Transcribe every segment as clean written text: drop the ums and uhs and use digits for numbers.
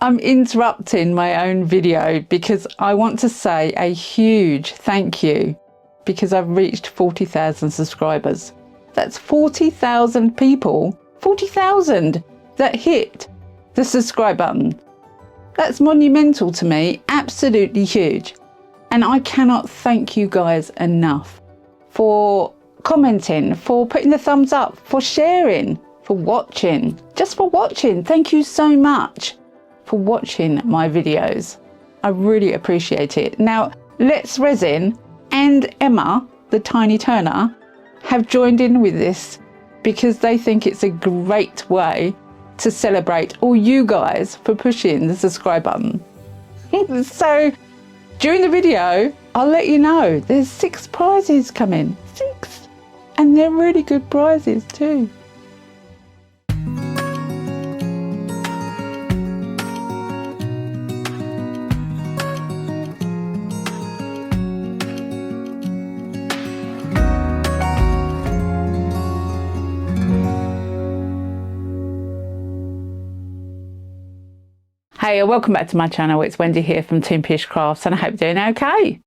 I'm interrupting my own video because I want to say a huge thank you because I've reached 40,000 subscribers. That's 40,000 people, 40,000 that hit the subscribe button. That's monumental to me, absolutely huge. And I cannot thank you guys enough for commenting, for putting the thumbs up, for sharing, for watching, just for watching. Thank you so much for watching my videos. I really appreciate it. Now, Let's Resin and Emma, the Tiny Turner, have joined in with this because they think it's a great way to celebrate all you guys for pushing the subscribe button. So during the video, I'll let you know there's 6 prizes coming. 6. And they're really good prizes too. Hey, welcome back to my channel. It's Wendy here from Toonpish Crafts and I hope you're doing okay.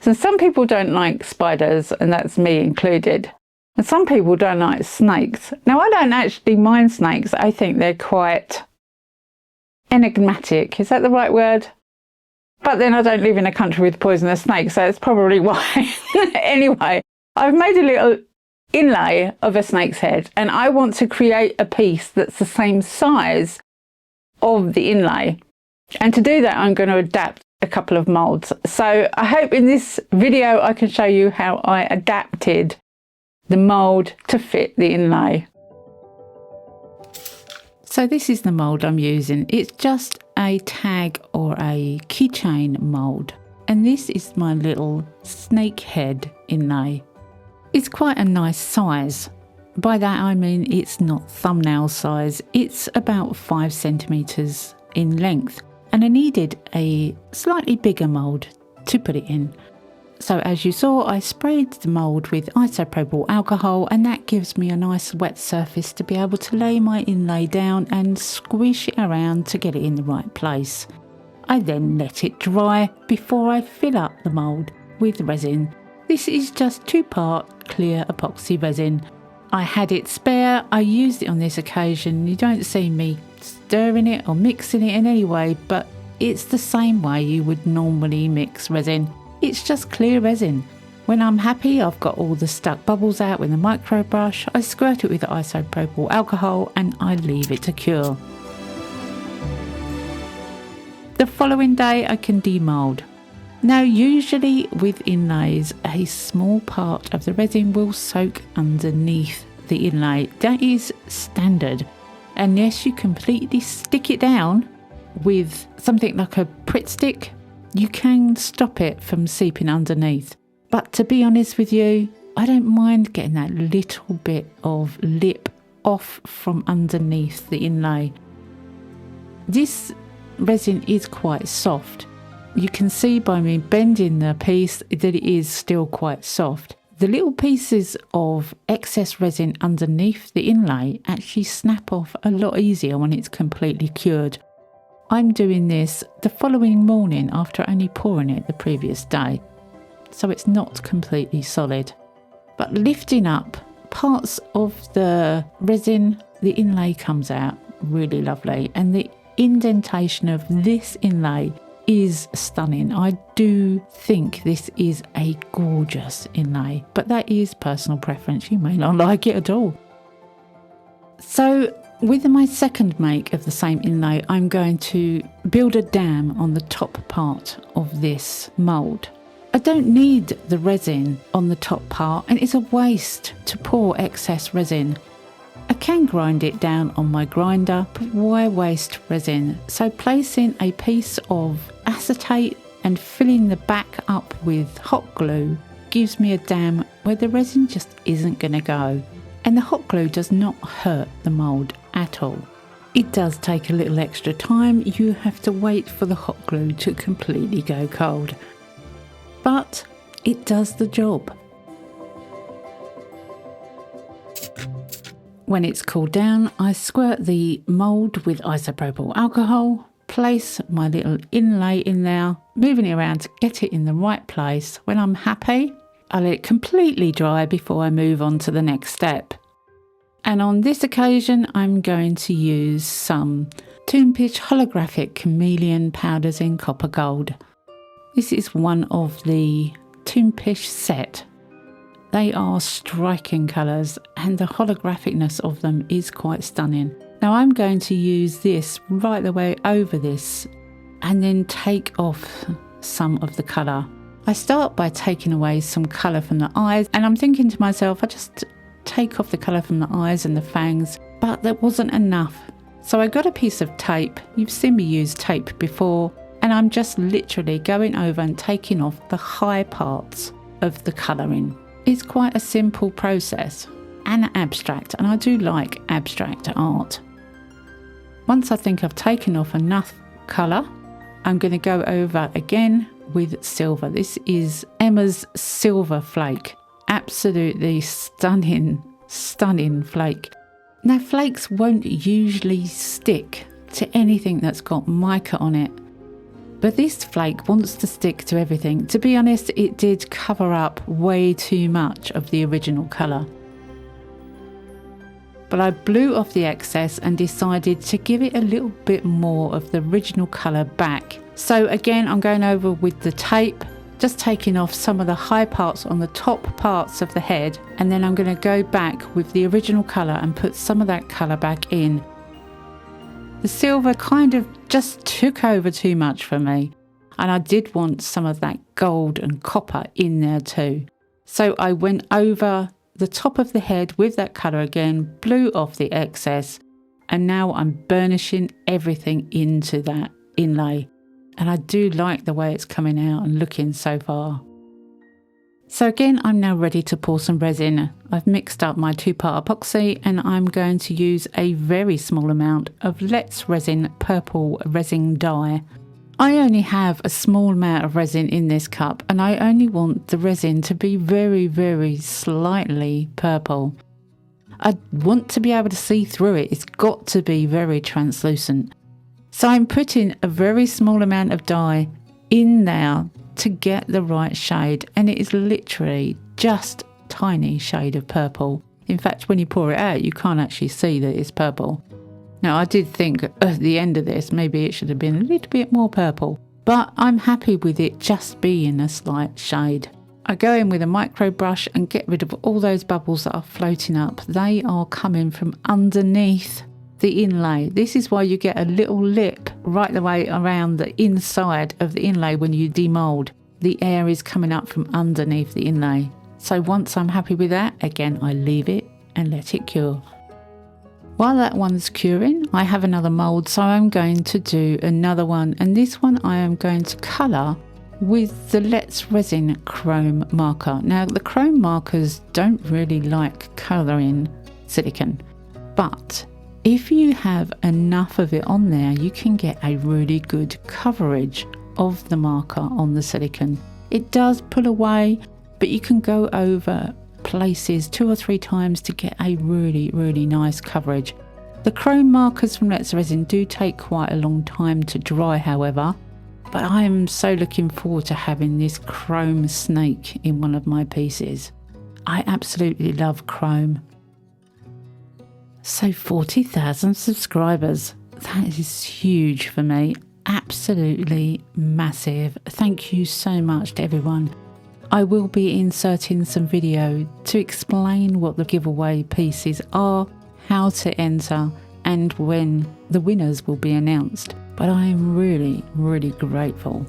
So some people don't like spiders, and that's me included. And some people don't like snakes. Now, I don't actually mind snakes. I think they're quite enigmatic. Is that the right word? But then I don't live in a country with poisonous snakes, so that's probably why. Anyway, I've made a little inlay of a snake's head and I want to create a piece that's the same size of the inlay. And to do that, I'm going to adapt a couple of molds. So I hope in this video I can show you how I adapted the mold to fit the inlay. So this is the mold I'm using. It's just a tag or a keychain mold. And this is my little snake head inlay. It's quite a nice size. By that I mean it's not thumbnail size. It's about 5 centimeters in length. And I needed a slightly bigger mould to put it in. So as you saw, I sprayed the mould with isopropyl alcohol, and that gives me a nice wet surface to be able to lay my inlay down and squish it around to get it in the right place. I then let it dry before I fill up the mould with resin. This is just 2-part clear epoxy resin. I had it spare. I used it on this occasion. You don't see me stirring it or mixing it in any way, but it's the same way you would normally mix resin. It's just clear resin. When I'm happy I've got all the stuck bubbles out with a micro brush, I squirt it with isopropyl alcohol and I leave it to cure. The following day I can demold. Now usually with inlays, a small part of the resin will soak underneath the inlay. That is standard. Unless you completely stick it down with something like a Pritt stick, you can stop it from seeping underneath. But to be honest with you, I don't mind getting that little bit of lip off from underneath the inlay. This resin is quite soft. You can see by me bending the piece that it is still quite soft. The little pieces of excess resin underneath the inlay actually snap off a lot easier when it's completely cured. I'm doing this the following morning after only pouring it the previous day, so it's not completely solid. But lifting up parts of the resin, the inlay comes out really lovely, and the indentation of this inlay is stunning. I do think this is a gorgeous inlay, but that is personal preference. You may not like it at all. So with my second make of the same inlay, I'm going to build a dam on the top part of this mould. I don't need the resin on the top part, and it's a waste to pour excess resin. I can grind it down on my grinder, but why waste resin? So placing a piece of acetate and filling the back up with hot glue gives me a dam where the resin just isn't going to go. And the hot glue does not hurt the mould at all. It does take a little extra time. You have to wait for the hot glue to completely go cold. But it does the job. When it's cooled down, I squirt the mould with isopropyl alcohol, place my little inlay in there, moving it around to get it in the right place. When I'm happy, I let it completely dry before I move on to the next step. And on this occasion, I'm going to use some Toonpish holographic chameleon powders in copper gold. This is one of the Toonpish set. They are striking colours and the holographicness of them is quite stunning. Now I'm going to use this right the way over this and then take off some of the colour. I start by taking away some colour from the eyes, and I'm thinking to myself, I just take off the colour from the eyes and the fangs, but there wasn't enough. So I got a piece of tape. You've seen me use tape before, and I'm just literally going over and taking off the high parts of the colouring. It's quite a simple process and abstract, and I do like abstract art. Once I think I've taken off enough colour, I'm going to go over again with silver. This is Emma's Silver Flake. Absolutely stunning, stunning flake. Now flakes won't usually stick to anything that's got mica on it, but this flake wants to stick to everything. To be honest, it did cover up way too much of the original colour. But I blew off the excess and decided to give it a little bit more of the original colour back. So again, I'm going over with the tape, just taking off some of the high parts on the top parts of the head, and then I'm going to go back with the original colour and put some of that colour back in. The silver kind of just took over too much for me, and I did want some of that gold and copper in there too. So I went over the top of the head with that colour again, blew off the excess, and now I'm burnishing everything into that inlay. And I do like the way it's coming out and looking so far. So again, I'm now ready to pour some resin. I've mixed up my 2-part epoxy and I'm going to use a very small amount of Let's Resin purple resin dye. I only have a small amount of resin in this cup and I only want the resin to be very, very slightly purple. I want to be able to see through it. It's got to be very translucent. So I'm putting a very small amount of dye in there to get the right shade, and it is literally just a tiny shade of purple. In fact, when you pour it out, you can't actually see that it's purple. Now, I did think at the end of this, maybe it should have been a little bit more purple, but I'm happy with it just being a slight shade. I go in with a micro brush and get rid of all those bubbles that are floating up. They are coming from underneath the inlay. This is why you get a little lip right the way around the inside of the inlay when you demold. The air is coming up from underneath the inlay. So once I'm happy with that, again I leave it and let it cure. While that one's curing, I have another mould, so I'm going to do another one, and this one I am going to colour with the Let's Resin chrome marker. Now the chrome markers don't really like colouring silicone, but if you have enough of it on there, you can get a really good coverage of the marker on the silicone. It does pull away, but you can go over places 2 or 3 times to get a really, really nice coverage. The chrome markers from Let's Resin do take quite a long time to dry, however, but I am so looking forward to having this chrome snake in one of my pieces. I absolutely love chrome. So 40,000 subscribers, that is huge for me, absolutely massive. Thank you so much to everyone. I will be inserting some video to explain what the giveaway pieces are, how to enter, and when the winners will be announced. But I am really, really grateful.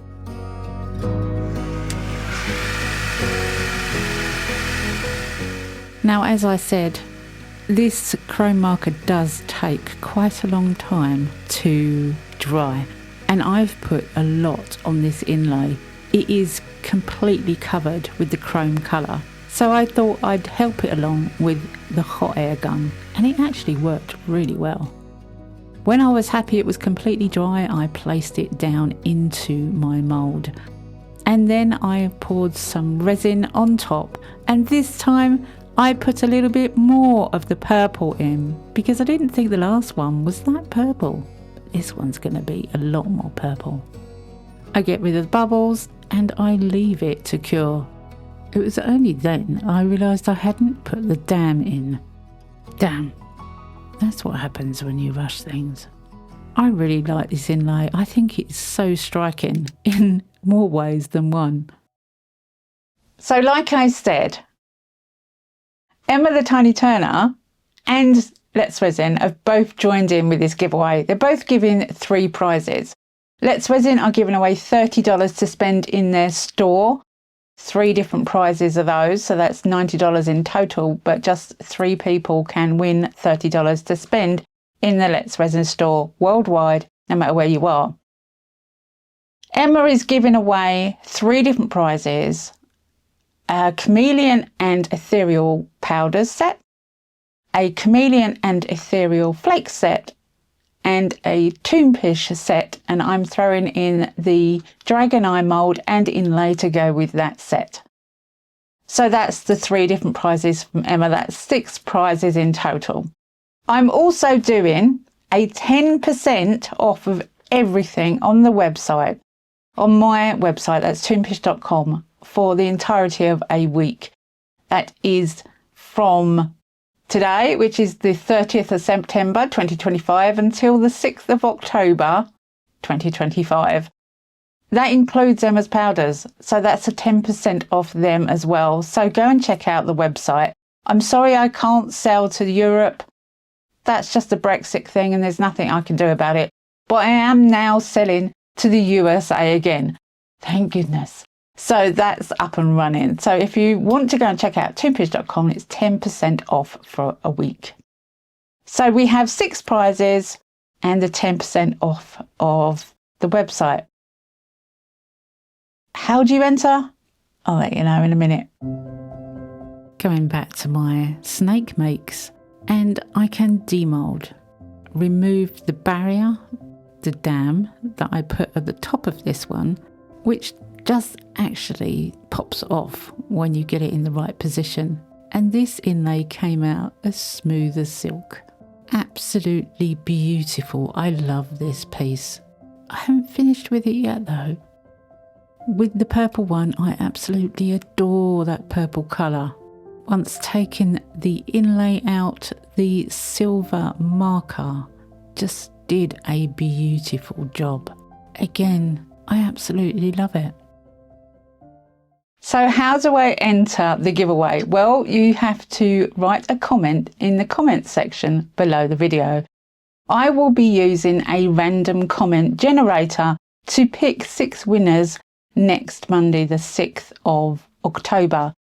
Now, as I said, this chrome marker does take quite a long time to dry, and I've put a lot on this inlay. It is completely covered with the chrome colour, so I thought I'd help it along with the hot air gun, and it actually worked really well. When I was happy it was completely dry, I placed it down into my mould, and then I poured some resin on top, and this time I put a little bit more of the purple in because I didn't think the last one was that purple. this one's going to be a lot more purple. I get rid of the bubbles and I leave it to cure. It was only then I realised I hadn't put the dam in. Damn, that's what happens when you rush things. I really like this inlay. I think it's so striking in more ways than one. So like I said, Emma the Tiny Turner and Let's Resin have both joined in with this giveaway. They're both giving 3 prizes. Let's Resin are giving away $30 to spend in their store. 3 different prizes of those, so that's $90 in total, but just 3 people can win $30 to spend in the Let's Resin store worldwide, no matter where you are. Emma is giving away 3 different prizes: a chameleon and ethereal powders set, a chameleon and ethereal flake set, and a Toonpish set, and I'm throwing in the dragon eye mould and inlay to go with that set. So that's the 3 different prizes from Emma. That's 6 prizes in total. I'm also doing a 10% off of everything on the website, on my website, that's toonpish.com, for the entirety of a week. That is from today, which is the 30th of September 2025, until the 6th of October 2025. That includes Emma's powders, so that's a 10% off them as well. So go and check out the website. I'm sorry I can't sell to Europe. That's just a Brexit thing and there's nothing I can do about it. But I am now selling to the USA again. Thank goodness. So that's up and running. So if you want to go and check out toonpish.com, it's 10% off for a week. So we have 6 prizes and the 10% off of the website. How do you enter? I'll let you know in a minute. Going back to my snake makes, and I can demold, remove the barrier, the dam that I put at the top of this one, which just actually pops off when you get it in the right position. And this inlay came out as smooth as silk. Absolutely beautiful. I love this piece. I haven't finished with it yet though. With the purple one, I absolutely adore that purple colour. Once taking the inlay out, the silver marker just did a beautiful job. Again, I absolutely love it. So how do I enter the giveaway? Well, you have to write a comment in the comments section below the video. I will be using a random comment generator to pick 6 winners next Monday, the 6th of October.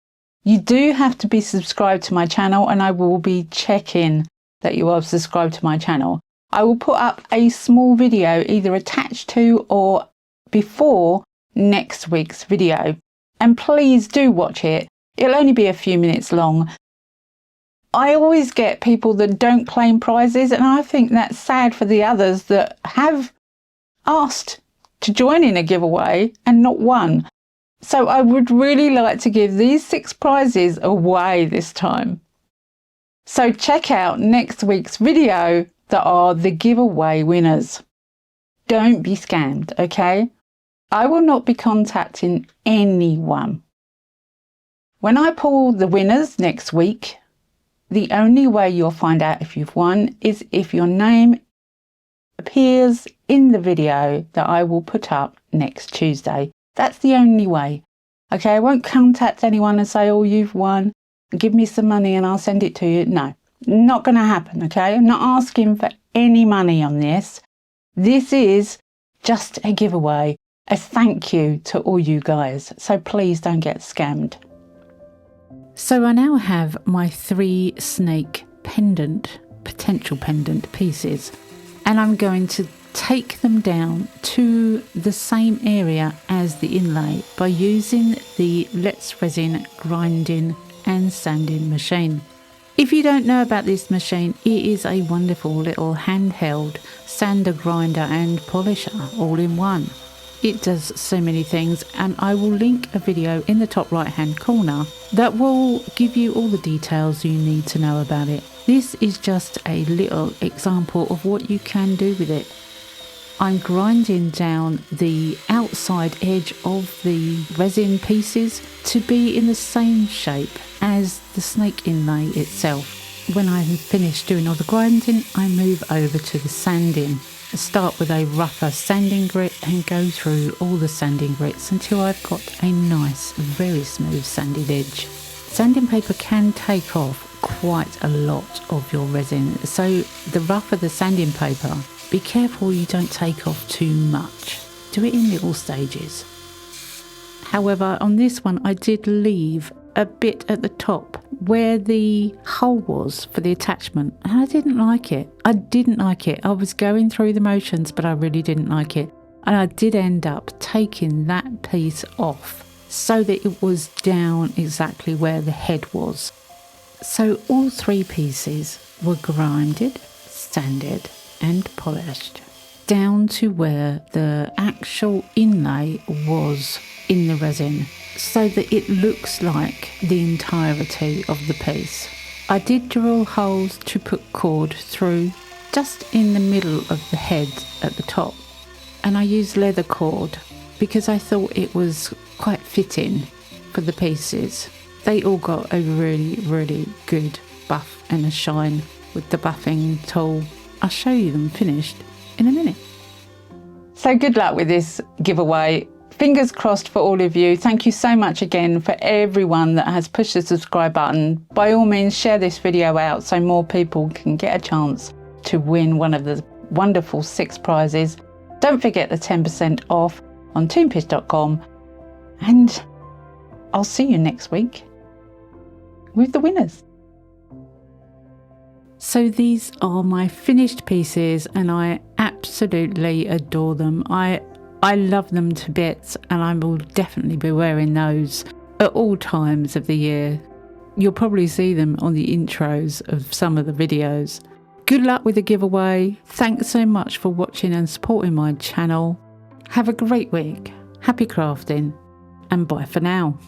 You do have to be subscribed to my channel, and I will be checking that you are subscribed to my channel. I will put up a small video either attached to or before next week's video. And please do watch it. It'll only be a few minutes long. I always get people that don't claim prizes, and I think that's sad for the others that have asked to join in a giveaway and not won. So I would really like to give these 6 prizes away this time. So check out next week's video that are the giveaway winners. Don't be scammed, okay? I will not be contacting anyone. When I pull the winners next week, the only way you'll find out if you've won is if your name appears in the video that I will put up next Tuesday. That's the only way. Okay, I won't contact anyone and say, oh, you've won, give me some money and I'll send it to you. No, not going to happen, okay? I'm not asking for any money on this. This is just a giveaway, a thank you to all you guys. So please don't get scammed. So I now have my 3 snake potential pendant pieces, and I'm going to take them down to the same area as the inlay by using the Let's Resin grinding and sanding machine. If you don't know about this machine, it is a wonderful little handheld sander, grinder and polisher all in one. It does so many things, and I will link a video in the top right hand corner that will give you all the details you need to know about it. This is just a little example of what you can do with it. I'm grinding down the outside edge of the resin pieces to be in the same shape as the snake inlay itself. When I'm finished doing all the grinding, I move over to the sanding. I start with a rougher sanding grit and go through all the sanding grits until I've got a nice, very smooth sanded edge. Sanding paper can take off quite a lot of your resin, so the rougher the sanding paper, be careful you don't take off too much. Do it in little stages. However, on this one I did leave a bit at the top where the hole was for the attachment, and I didn't like it. I was going through the motions, but I really didn't like it. And I did end up taking that piece off so that it was down exactly where the head was. So all three pieces were grinded, sanded and polished down to where the actual inlay was in the resin, so that it looks like the entirety of the piece. I did drill holes to put cord through just in the middle of the head at the top, and I used leather cord because I thought it was quite fitting for the pieces. They all got a really, really good buff and a shine with the buffing tool. I'll show you them finished in a minute. So good luck with this giveaway. Fingers crossed for all of you. Thank you so much again for everyone that has pushed the subscribe button. By all means, share this video out so more people can get a chance to win one of the wonderful 6 prizes. Don't forget the 10% off on toonpish.com, and I'll see you next week with the winners. So these are my finished pieces and I absolutely adore them. I love them to bits, and I will definitely be wearing those at all times of the year. You'll probably see them on the intros of some of the videos. Good luck with the giveaway. Thanks so much for watching and supporting my channel. Have a great week. Happy crafting, and bye for now.